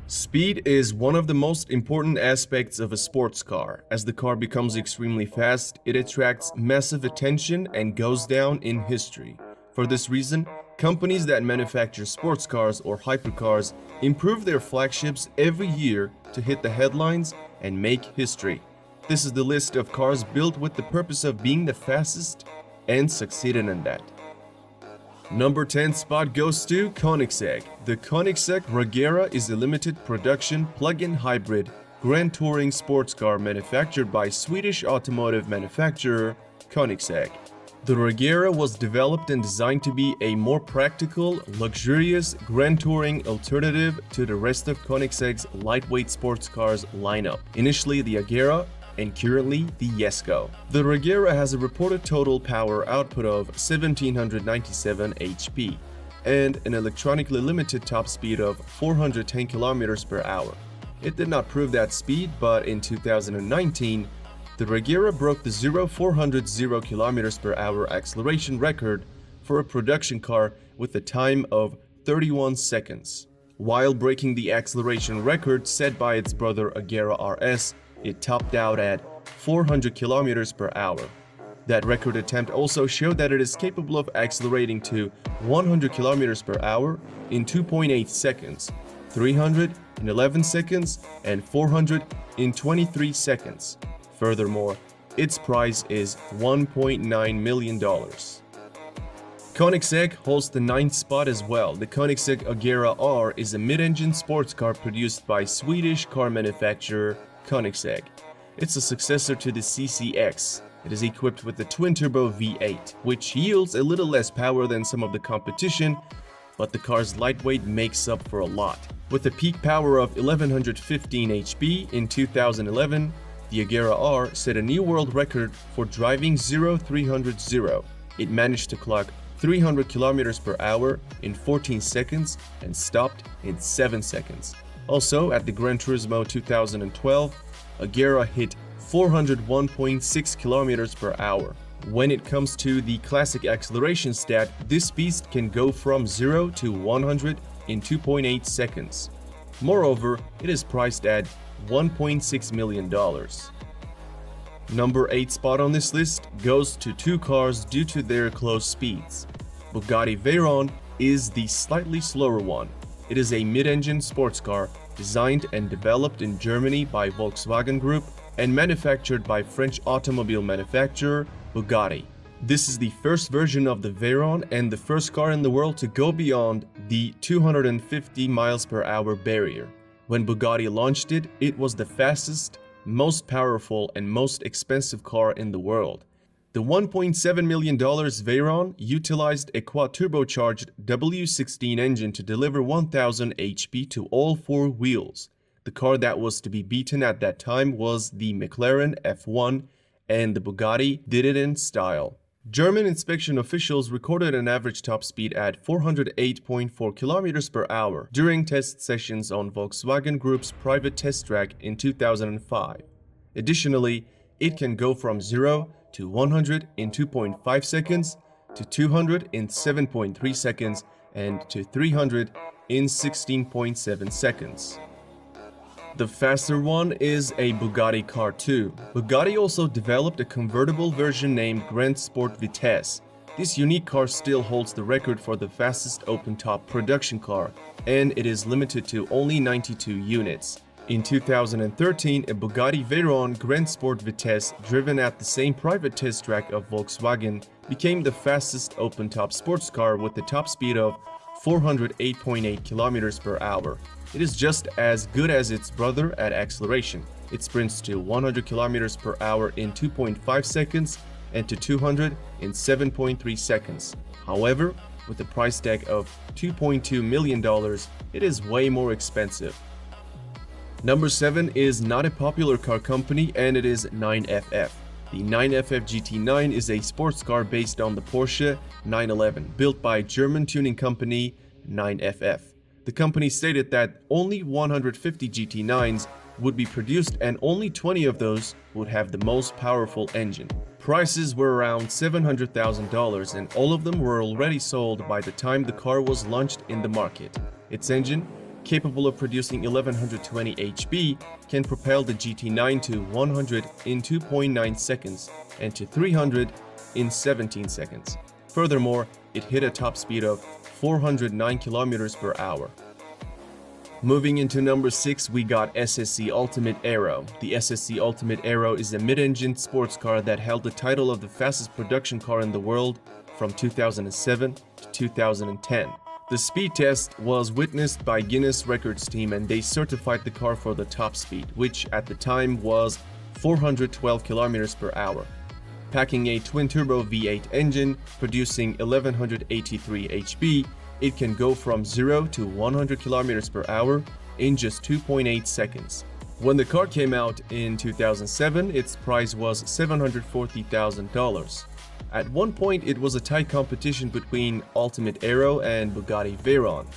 Speed is one of the most important aspects of a sports car. As the car becomes extremely fast, it attracts massive attention and goes down in history. For this reason, companies that manufacture sports cars or hypercars improve their flagships every year to hit the headlines and make history. This is the list of cars built with the purpose of being the fastest and succeeded in that. Number 10 spot goes to Koenigsegg. The Koenigsegg Regera is a limited production plug-in hybrid grand touring sports car manufactured by Swedish automotive manufacturer Koenigsegg. The Regera was developed and designed to be a more practical, luxurious grand touring alternative to the rest of Koenigsegg's lightweight sports cars lineup. Initially the Agera and currently the Jesko. The Regera has a reported total power output of 1797 HP and an electronically limited top speed of 410 km per hour. It did not prove that speed, but in 2019, the Regera broke the 400 km per hour acceleration record for a production car with a time of 31 seconds. While breaking the acceleration record set by its brother Agera RS, it topped out at 400 km per hour. That record attempt also showed that it is capable of accelerating to 100 km per hour in 2.8 seconds, 300 in 11 seconds, and 400 in 23 seconds. Furthermore, its price is $1.9 million. Koenigsegg holds the 9th spot as well. The Koenigsegg Agera R is a mid-engine sports car produced by Swedish car manufacturer Koenigsegg. It's a successor to the CCX. It is equipped with the twin-turbo V8, which yields a little less power than some of the competition, but the car's lightweight makes up for a lot. With a peak power of 1115 HP in 2011, the Agera R set a new world record for driving 0300. It managed to clock 300 km per hour in 14 seconds and stopped in 7 seconds. Also, at the Gran Turismo 2012, Agera hit 401.6 km per hour. When it comes to the classic acceleration stat, this beast can go from 0 to 100 in 2.8 seconds. Moreover, it is priced at $1.6 million. Number 8 spot on this list goes to two cars due to their close speeds. Bugatti Veyron is the slightly slower one. It is a mid-engine sports car designed and developed in Germany by Volkswagen Group and manufactured by French automobile manufacturer Bugatti. This is the first version of the Veyron and the first car in the world to go beyond the 250 miles per hour barrier. When Bugatti launched it, it was the fastest, most powerful, and most expensive car in the world. The $1.7 million Veyron utilized a quad-turbocharged W16 engine to deliver 1000 HP to all four wheels. The car that was to be beaten at that time was the McLaren F1, and the Bugatti did it in style. German inspection officials recorded an average top speed at 408.4 km per hour during test sessions on Volkswagen Group's private test track in 2005. Additionally, it can go from 0 to 100 in 2.5 seconds, to 200 in 7.3 seconds, and to 300 in 16.7 seconds. The faster one is a Bugatti Car 2. Bugatti also developed a convertible version named Grand Sport Vitesse. This unique car still holds the record for the fastest open-top production car, and it is limited to only 92 units. In 2013, a Bugatti Veyron Grand Sport Vitesse driven at the same private test track of Volkswagen became the fastest open-top sports car with a top speed of 408.8 km per hour. It is just as good as its brother at acceleration. It sprints to 100 km per hour in 2.5 seconds and to 200 in 7.3 seconds. However, with a price tag of $2.2 million, it is way more expensive. Number 7 is not a popular car company, and it is 9FF. The 9FF GT9 is a sports car based on the Porsche 911, built by German tuning company 9FF. The company stated that only 150 GT9s would be produced and only 20 of those would have the most powerful engine. Prices were around $700,000 and all of them were already sold by the time the car was launched in the market. Its engine capable of producing 1120 HP, can propel the GT9 to 100 in 2.9 seconds and to 300 in 17 seconds. Furthermore, it hit a top speed of 409 km per hour. Moving into number 6, we got SSC Ultimate Aero. The SSC Ultimate Aero is a mid-engine sports car that held the title of the fastest production car in the world from 2007 to 2010. The speed test was witnessed by Guinness Records team and they certified the car for the top speed, which at the time was 412 km per hour. Packing a twin-turbo V8 engine, producing 1183 HP, it can go from 0 to 100 km per hour in just 2.8 seconds. When the car came out in 2007, its price was $740,000. At one point, it was a tight competition between Ultimate Aero and Bugatti Veyron.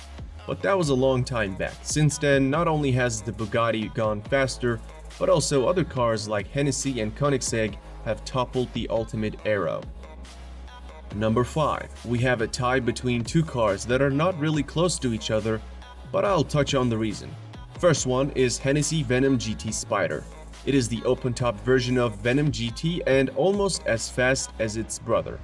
But that was a long time back. Since then, not only has the Bugatti gone faster, but also other cars like Hennessy and Koenigsegg have toppled the Ultimate Aero. Number 5. We have a tie between two cars that are not really close to each other, but I'll touch on the reason. First one is Hennessy Venom GT Spider. It is the open-top version of Venom GT and almost as fast as its brother.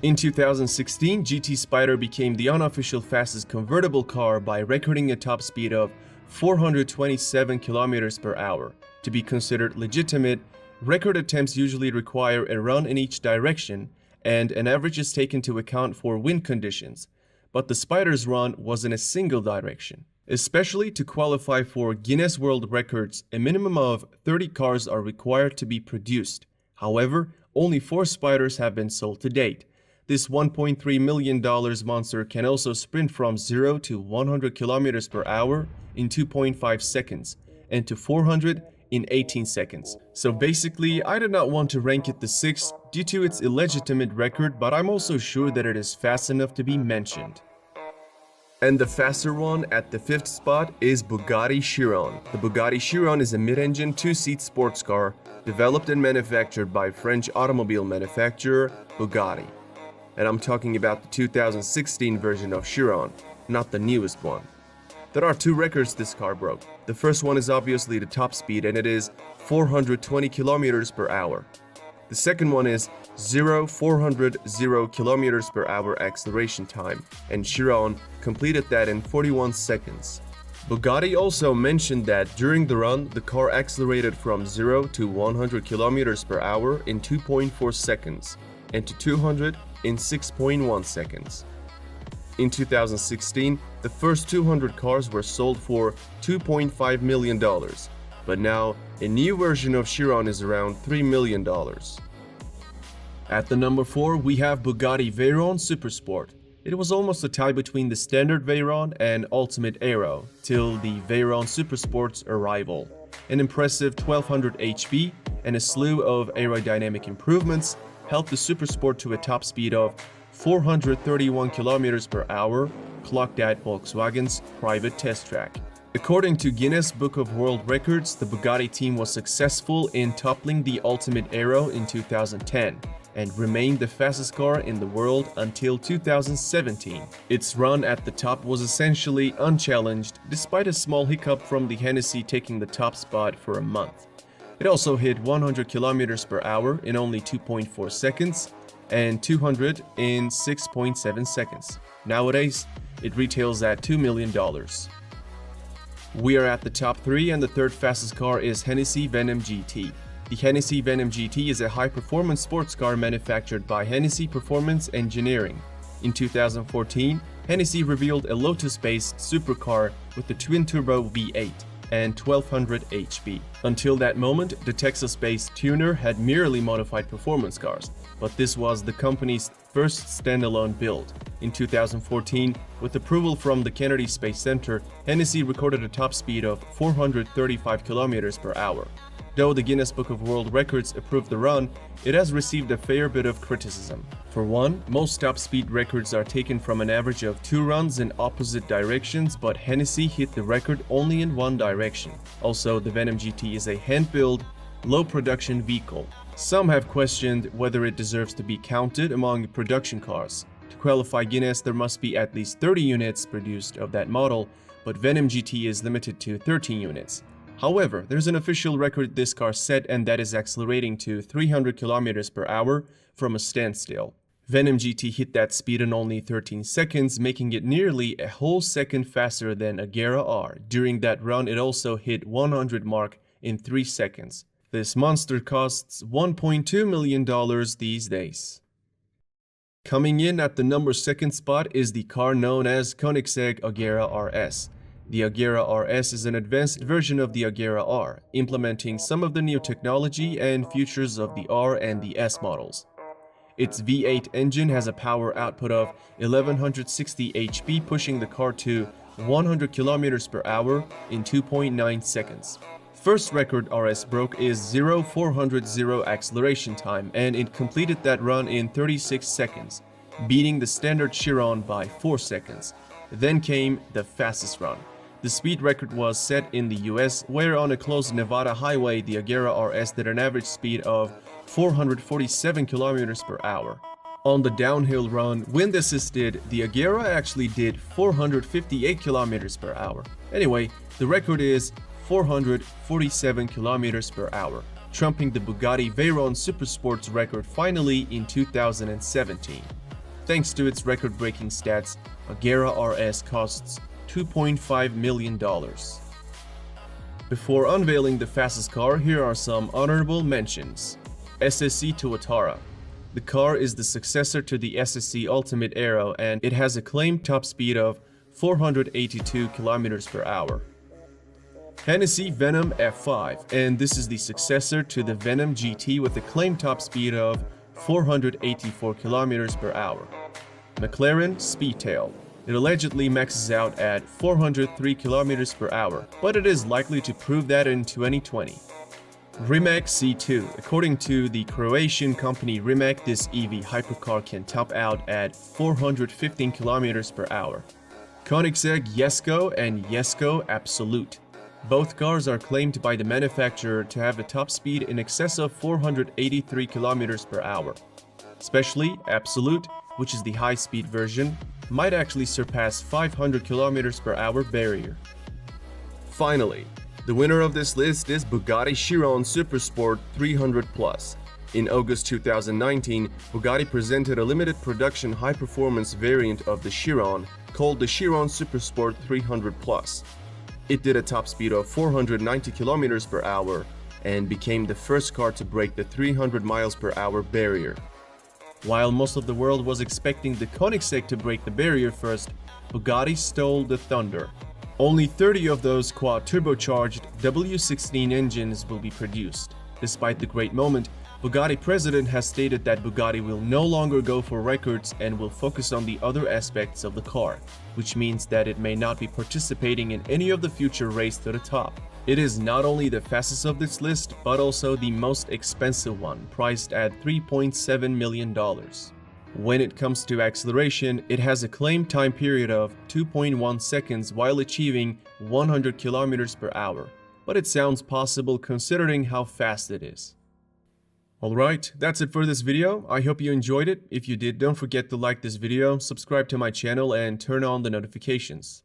In 2016, GT Spider became the unofficial fastest convertible car by recording a top speed of 427 km per hour. To be considered legitimate, record attempts usually require a run in each direction, and an average is taken into account for wind conditions, but the Spider's run was in a single direction. Especially to qualify for Guinness World Records, a minimum of 30 cars are required to be produced. However, only 4 Spiders have been sold to date. This $1.3 million monster can also sprint from 0 to 100 km per hour in 2.5 seconds and to 400 in 18 seconds. So basically, I did not want to rank it the 6th due to its illegitimate record, but I'm also sure that it is fast enough to be mentioned. And the faster one at the 5th spot is Bugatti Chiron. The Bugatti Chiron is a mid-engine 2-seat sports car developed and manufactured by French automobile manufacturer Bugatti. And I'm talking about the 2016 version of Chiron, not the newest one. There are 2 records this car broke. The first one is obviously the top speed and it is 420 km per hour. The second one is 400 km per hour acceleration time, and Chiron completed that in 41 seconds. Bugatti also mentioned that during the run, the car accelerated from 0 to 100 km per hour in 2.4 seconds and to 200 in 6.1 seconds. In 2016, the first 200 cars were sold for $2.5 million, but now a new version of Chiron is around $3 million. At the number 4, we have Bugatti Veyron Supersport. It was almost a tie between the standard Veyron and Ultimate Aero till the Veyron Supersport's arrival. An impressive 1200 HP and a slew of aerodynamic improvements helped the Supersport to a top speed of 431 km per hour, clocked at Volkswagen's private test track. According to Guinness Book of World Records, the Bugatti team was successful in toppling the Ultimate Aero in 2010 and remained the fastest car in the world until 2017. Its run at the top was essentially unchallenged, despite a small hiccup from the Hennessy taking the top spot for a month. It also hit 100 km per hour in only 2.4 seconds and 200 in 6.7 seconds. Nowadays, it retails at $2 million. We are at the top 3 and the third fastest car is Hennessy Venom GT. The Hennessy Venom GT is a high-performance sports car manufactured by Hennessy Performance Engineering. In 2014, Hennessy revealed a Lotus-based supercar with the twin-turbo V8 and 1200 HP. Until that moment, the Texas-based tuner had merely modified performance cars, but this was the company's first standalone build. In 2014, with approval from the Kennedy Space Center, Hennessy recorded a top speed of 435 km per hour. Though the Guinness Book of World Records approved the run, it has received a fair bit of criticism. For one, most top speed records are taken from an average of 2 runs in opposite directions, but Hennessy hit the record only in one direction. Also, the Venom GT is a hand-built, low-production vehicle. Some have questioned whether it deserves to be counted among production cars. To qualify Guinness, there must be at least 30 units produced of that model, but Venom GT is limited to 13 units. However, there's an official record this car set, and that is accelerating to 300 km per hour from a standstill. Venom GT hit that speed in only 13 seconds, making it nearly a whole second faster than Agera R. During that run, it also hit 100 mark in 3 seconds. This monster costs $1.2 million these days. Coming in at the number 2nd spot is the car known as Koenigsegg Agera RS. The Agera RS is an advanced version of the Agera R, implementing some of the new technology and features of the R and the S models. Its V8 engine has a power output of 1160 HP, pushing the car to 100 km per hour in 2.9 seconds. First record RS broke is 0-400 acceleration time, and it completed that run in 36 seconds, beating the standard Chiron by 4 seconds. Then came the fastest run. The speed record was set in the US, where on a closed Nevada highway, the Agera RS did an average speed of 447 km per hour. On the downhill run, wind assisted, the Agera actually did 458 km per hour. Anyway, the record is 447 km per hour, trumping the Bugatti Veyron Supersport's record finally in 2017. Thanks to its record-breaking stats, Agera RS costs $2.5 million. Before unveiling the fastest car, here are some honorable mentions. SSC Tuatara. The car is the successor to the SSC Ultimate Aero, and it has a claimed top speed of 482 km per hour. Hennessy Venom F5, and this is the successor to the Venom GT with a claimed top speed of 484 km per hour. McLaren Speedtail. It allegedly maxes out at 403 km per hour, but it is likely to prove that in 2020. Rimac C2. According to the Croatian company Rimac, this EV hypercar can top out at 415 km per hour. Koenigsegg Jesko and Jesko Absolute. Both cars are claimed by the manufacturer to have a top speed in excess of 483 km per hour. Especially Absolute, which is the high-speed version, might actually surpass 500 km per hour barrier. Finally, the winner of this list is Bugatti Chiron Supersport 300 Plus. In August 2019, Bugatti presented a limited production high-performance variant of the Chiron called the Chiron Supersport 300 Plus. It did a top speed of 490 km per hour and became the first car to break the 300 miles per hour barrier. While most of the world was expecting the Koenigsegg to break the barrier first, Bugatti stole the thunder. Only 30 of those quad-turbocharged W16 engines will be produced. Despite the great moment, Bugatti president has stated that Bugatti will no longer go for records and will focus on the other aspects of the car, which means that it may not be participating in any of the future race to the top. It is not only the fastest of this list, but also the most expensive one, priced at $3.7 million. When it comes to acceleration, it has a claimed time period of 2.1 seconds while achieving 100 km per hour, but it sounds possible considering how fast it is. Alright, that's it for this video. I hope you enjoyed it. If you did, don't forget to like this video, subscribe to my channel, and turn on the notifications.